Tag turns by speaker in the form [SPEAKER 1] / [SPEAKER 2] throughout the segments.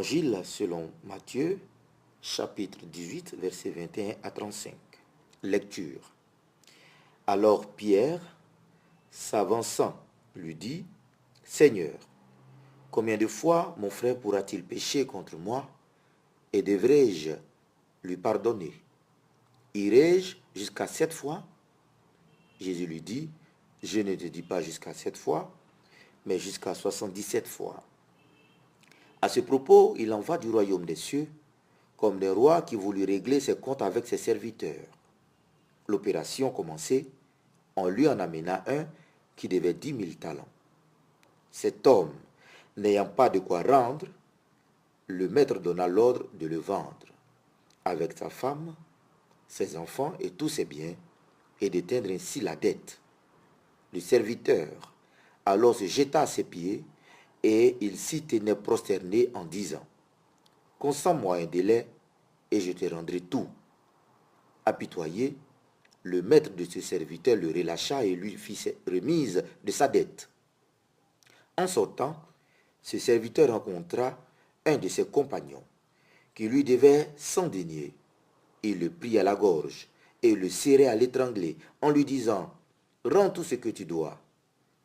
[SPEAKER 1] Évangile selon Matthieu, chapitre 18, versets 21 à 35. Lecture. Alors Pierre, s'avançant, lui dit, « Seigneur, combien de fois mon frère pourra-t-il pécher contre moi et devrais-je lui pardonner? Irai-je jusqu'à 7 fois ?» Jésus lui dit, « Je ne te dis pas jusqu'à 7 fois, mais jusqu'à 77 fois. » À ce propos, il en va du royaume des cieux, comme des rois qui voulut régler ses comptes avec ses serviteurs. L'opération commencée, on lui en amena un qui devait 10 000 talents. Cet homme, n'ayant pas de quoi rendre, le maître donna l'ordre de le vendre, avec sa femme, ses enfants et tous ses biens, et d'éteindre ainsi la dette. Le serviteur alors se jeta à ses pieds, et il s'y tenait prosterné en disant, « Consens-moi un délai, et je te rendrai tout. » Apitoyé, le maître de ce serviteur le relâcha et lui fit remise de sa dette. En sortant, ce serviteur rencontra un de ses compagnons, qui lui devait 100 deniers. Il le prit à la gorge et le serrait à l'étrangler, en lui disant, « Rends tout ce que tu dois. »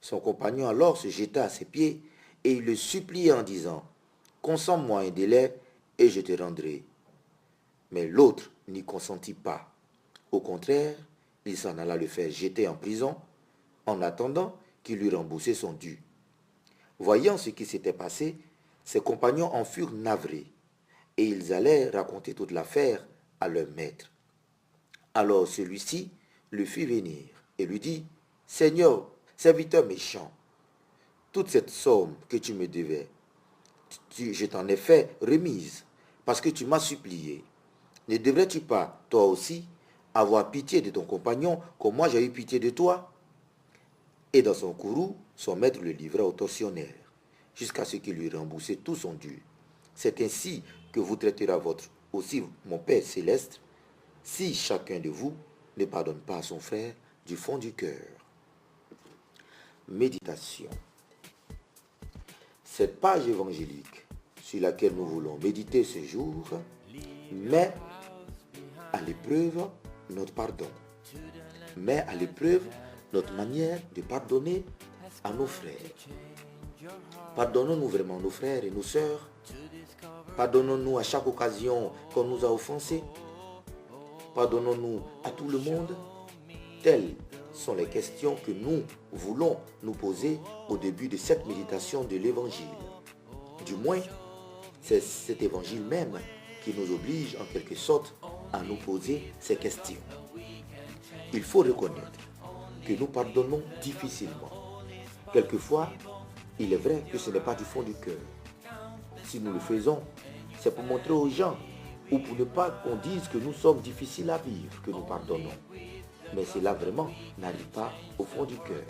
[SPEAKER 1] Son compagnon alors se jeta à ses pieds, et il le suppliait en disant, « Consens-moi un délai, et je te rendrai. » Mais l'autre n'y consentit pas. Au contraire, il s'en alla le faire jeter en prison, en attendant qu'il lui remboursait son dû. Voyant ce qui s'était passé, ses compagnons en furent navrés, et ils allaient raconter toute l'affaire à leur maître. Alors celui-ci le fit venir et lui dit, « Seigneur, serviteur méchant, toute cette somme que tu me devais, je t'en ai fait remise, parce que tu m'as supplié. Ne devrais-tu pas, toi aussi, avoir pitié de ton compagnon, comme moi j'ai eu pitié de toi ?» Et dans son courroux, son maître le livra au tortionnaire, jusqu'à ce qu'il lui rembourse tout son dû. C'est ainsi que vous traitera aussi mon Père céleste, si chacun de vous ne pardonne pas à son frère du fond du cœur. Méditation. Cette page évangélique sur laquelle nous voulons méditer ce jour met à l'épreuve notre pardon, met à l'épreuve notre manière de pardonner à nos frères. Pardonnons-nous vraiment nos frères et nos sœurs? Pardonnons-nous à chaque occasion qu'on nous a offensés? Pardonnons-nous à tout le monde? Telles sont les questions que nous voulons nous poser au début de cette méditation de l'Évangile. Du moins, c'est cet Évangile même qui nous oblige en quelque sorte à nous poser ces questions. Il faut reconnaître que nous pardonnons difficilement. Quelquefois, il est vrai que ce n'est pas du fond du cœur. Si nous le faisons, c'est pour montrer aux gens ou pour ne pas qu'on dise que nous sommes difficiles à vivre, que nous pardonnons. Mais cela vraiment n'arrive pas au fond du cœur.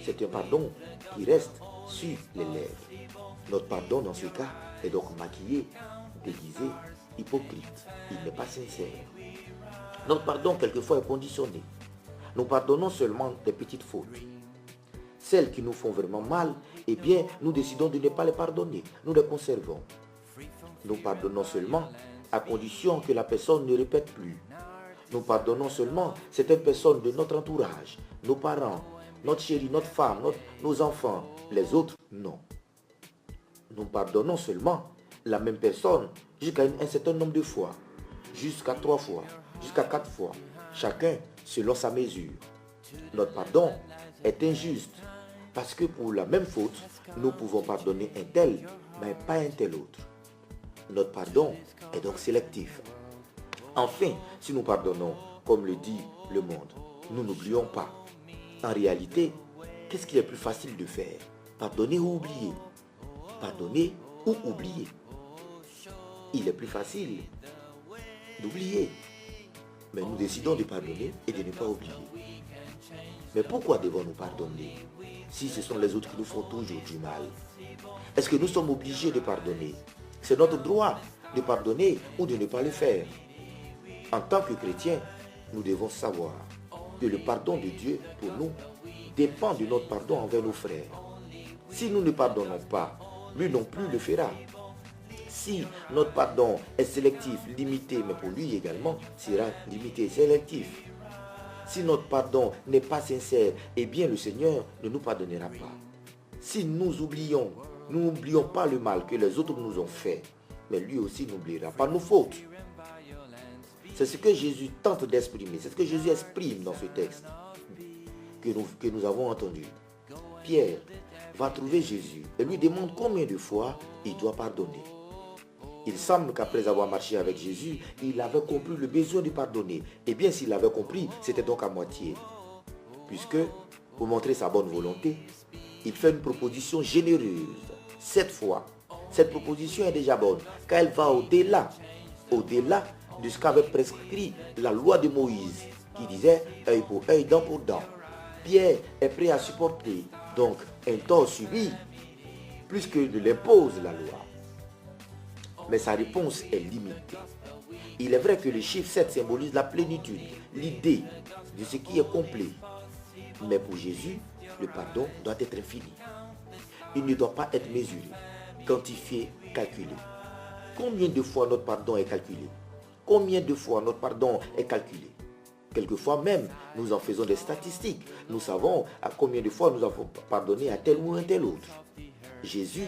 [SPEAKER 1] C'est un pardon qui reste sur les lèvres. Notre pardon dans ce cas est donc maquillé, déguisé, hypocrite. Il n'est pas sincère. Notre pardon quelquefois est conditionné. Nous pardonnons seulement des petites fautes. Celles qui nous font vraiment mal, eh bien, nous décidons de ne pas les pardonner. Nous les conservons. Nous pardonnons seulement à condition que la personne ne répète plus. Nous pardonnons seulement certaines personnes de notre entourage, nos parents, notre chérie, notre femme, nos enfants. Les autres, non. Nous pardonnons seulement la même personne jusqu'à un certain nombre de fois, jusqu'à 3 fois, jusqu'à 4 fois, chacun selon sa mesure. Notre pardon est injuste parce que pour la même faute, nous pouvons pardonner un tel, mais pas un tel autre. Notre pardon est donc sélectif. Enfin, si nous pardonnons, comme le dit le monde, nous n'oublions pas. En réalité, qu'est-ce qui est plus facile de faire? Pardonner ou oublier? Pardonner ou oublier? Il est plus facile d'oublier. Mais nous décidons de pardonner et de ne pas oublier. Mais pourquoi devons-nous pardonner si ce sont les autres qui nous font toujours du mal? Est-ce que nous sommes obligés de pardonner? C'est notre droit de pardonner ou de ne pas le faire. En tant que chrétiens, nous devons savoir que le pardon de Dieu pour nous dépend de notre pardon envers nos frères. Si nous ne pardonnons pas, lui non plus le fera. Si notre pardon est sélectif, limité, mais pour lui également, sera limité et sélectif. Si notre pardon n'est pas sincère, eh bien le Seigneur ne nous pardonnera pas. Si nous n'oublions pas le mal que les autres nous ont fait, mais lui aussi n'oubliera pas nos fautes. C'est ce que Jésus tente d'exprimer, c'est ce que Jésus exprime dans ce texte que nous avons entendu. Pierre va trouver Jésus et lui demande combien de fois il doit pardonner. Il semble qu'après avoir marché avec Jésus, il avait compris le besoin de pardonner. Et bien s'il avait compris, c'était donc à moitié. Puisque, pour montrer sa bonne volonté, il fait une proposition généreuse. Cette fois, cette proposition est déjà bonne, car elle va au-delà de ce qu'avait prescrit la loi de Moïse, qui disait œil pour œil, dent pour dent. Pierre est prêt à supporter donc un tort subi, plus que ne l'impose la loi. Mais sa réponse est limitée. Il est vrai que le chiffre 7 symbolise la plénitude, l'idée de ce qui est complet. Mais pour Jésus, le pardon doit être infini. Il ne doit pas être mesuré, quantifié, calculé. Combien de fois notre pardon est calculé? Combien de fois notre pardon est calculé? Quelquefois même, nous en faisons des statistiques. Nous savons à combien de fois nous avons pardonné à tel ou un tel autre. Jésus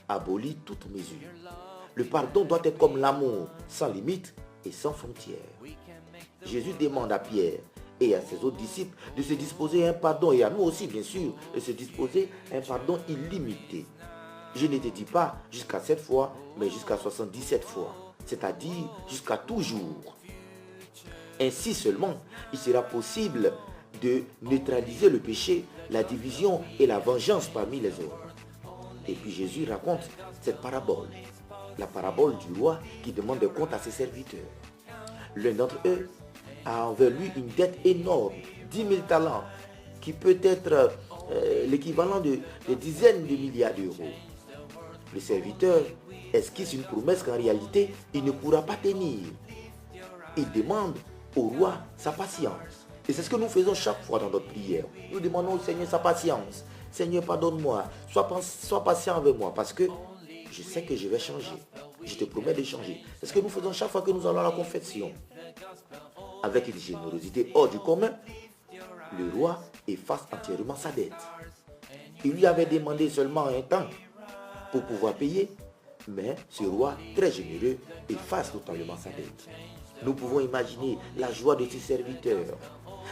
[SPEAKER 1] abolit toute mesure. Le pardon doit être comme l'amour, sans limite et sans frontières. Jésus demande à Pierre et à ses autres disciples de se disposer à un pardon, et à nous aussi bien sûr, de se disposer à un pardon illimité. Je ne te dis pas jusqu'à 7 fois, mais jusqu'à 77 fois, c'est-à-dire jusqu'à toujours. Ainsi seulement, il sera possible de neutraliser le péché, la division et la vengeance parmi les hommes. Et puis Jésus raconte cette parabole, la parabole du roi qui demande des comptes à ses serviteurs. L'un d'entre eux a envers lui une dette énorme, 10 000 talents, qui peut être l'équivalent de dizaines de milliards d'euros. Le serviteur esquisse une promesse qu'en réalité, il ne pourra pas tenir. Il demande au roi sa patience. Et c'est ce que nous faisons chaque fois dans notre prière. Nous demandons au Seigneur sa patience. Seigneur, pardonne-moi. Sois patient avec moi parce que je sais que je vais changer. Je te promets de changer. C'est ce que nous faisons chaque fois que nous allons à la confession. Avec une générosité hors du commun, le roi efface entièrement sa dette. Il lui avait demandé seulement un temps pour pouvoir payer, mais ce roi, très généreux, efface totalement sa dette. Nous pouvons imaginer la joie de ses serviteurs.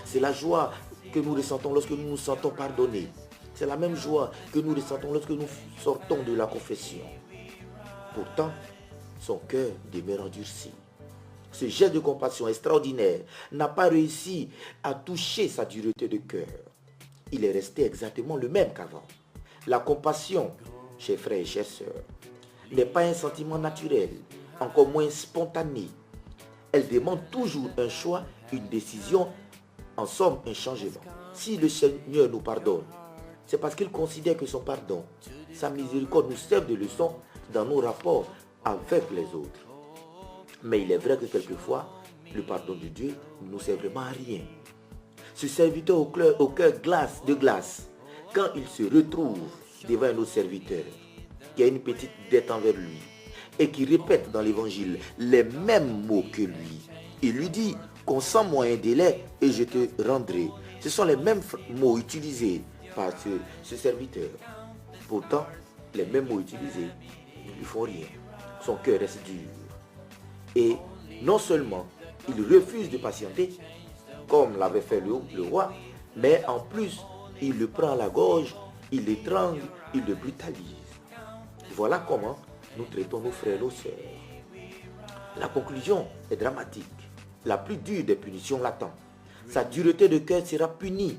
[SPEAKER 1] C'est la joie que nous ressentons lorsque nous nous sentons pardonnés. C'est la même joie que nous ressentons lorsque nous sortons de la confession. Pourtant, son cœur demeure endurci. Ce geste de compassion extraordinaire n'a pas réussi à toucher sa dureté de cœur. Il est resté exactement le même qu'avant. La compassion, chers frères et chères sœurs, n'est pas un sentiment naturel, encore moins spontané. Elle demande toujours un choix, une décision, en somme un changement. Si le Seigneur nous pardonne, c'est parce qu'il considère que son pardon, sa miséricorde nous servent de leçon dans nos rapports avec les autres. Mais il est vrai que quelquefois, le pardon de Dieu ne nous sert vraiment à rien. Ce serviteur au cœur de glace, quand il se retrouve devant un autre serviteur qui a une petite dette envers lui et qui répète dans l'évangile les mêmes mots que lui, il lui dit « Consens-moi un délai et je te rendrai ». Ce sont les mêmes mots utilisés par ce serviteur. Pourtant, les mêmes mots utilisés ne lui font rien. Son cœur reste dur. Et non seulement il refuse de patienter, comme l'avait fait le roi, mais en plus, il le prend à la gorge, il l'étrangle, il le brutalise. Voilà comment nous traitons nos frères et nos sœurs. La conclusion est dramatique. La plus dure des punitions l'attend. Sa dureté de cœur sera punie.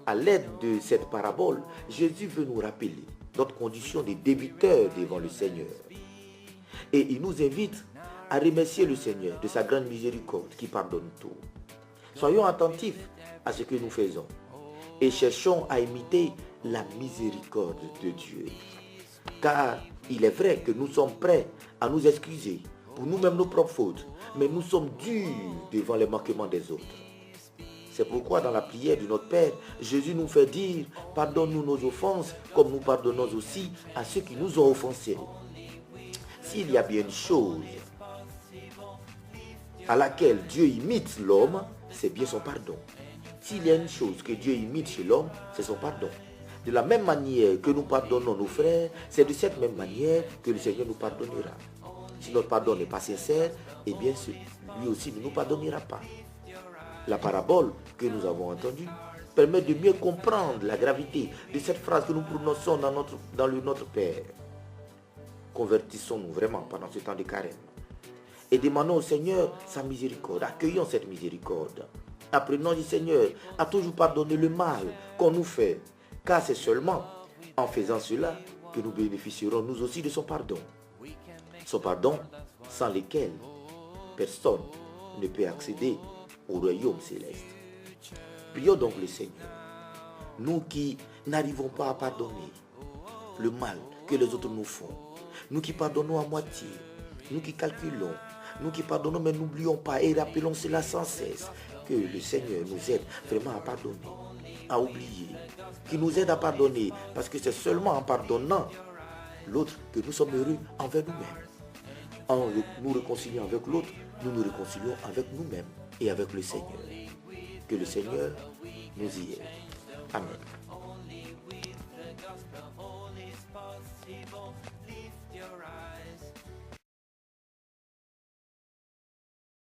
[SPEAKER 1] À l'aide de cette parabole, Jésus veut nous rappeler notre condition de débiteur devant le Seigneur. Et il nous invite à remercier le Seigneur de sa grande miséricorde qui pardonne tout. Soyons attentifs à ce que nous faisons et cherchons à imiter la miséricorde de Dieu. Car il est vrai que nous sommes prêts à nous excuser pour nous-mêmes nos propres fautes, mais nous sommes durs devant les manquements des autres. C'est pourquoi dans la prière de notre Père, Jésus nous fait dire « Pardonne-nous nos offenses comme nous pardonnons aussi à ceux qui nous ont offensés ». s'il y a bien une chose à laquelle Dieu imite l'homme, c'est bien son pardon. S'il y a une chose que Dieu imite chez l'homme, c'est son pardon. De la même manière que nous pardonnons nos frères, c'est de cette même manière que le Seigneur nous pardonnera. Si notre pardon n'est pas sincère, eh bien lui aussi ne nous pardonnera pas. La parabole que nous avons entendue permet de mieux comprendre la gravité de cette phrase que nous prononçons dans le Notre Père. Convertissons-nous vraiment pendant ce temps de carême et demandons au Seigneur sa miséricorde. Accueillons cette miséricorde. Apprenons du Seigneur à toujours pardonner le mal qu'on nous fait, car c'est seulement en faisant cela que nous bénéficierons nous aussi de son pardon. Son pardon sans lequel personne ne peut accéder au royaume céleste. Prions donc le Seigneur. Nous qui n'arrivons pas à pardonner le mal que les autres nous font, nous qui pardonnons à moitié, nous qui calculons, nous qui pardonnons mais n'oublions pas et rappelons cela sans cesse, que le Seigneur nous aide vraiment à pardonner, à oublier, qu'il nous aide à pardonner, parce que c'est seulement en pardonnant l'autre que nous sommes heureux envers nous-mêmes. En nous réconciliant avec l'autre, nous nous réconcilions avec nous-mêmes et avec le Seigneur. Que le Seigneur nous y aide. Amen.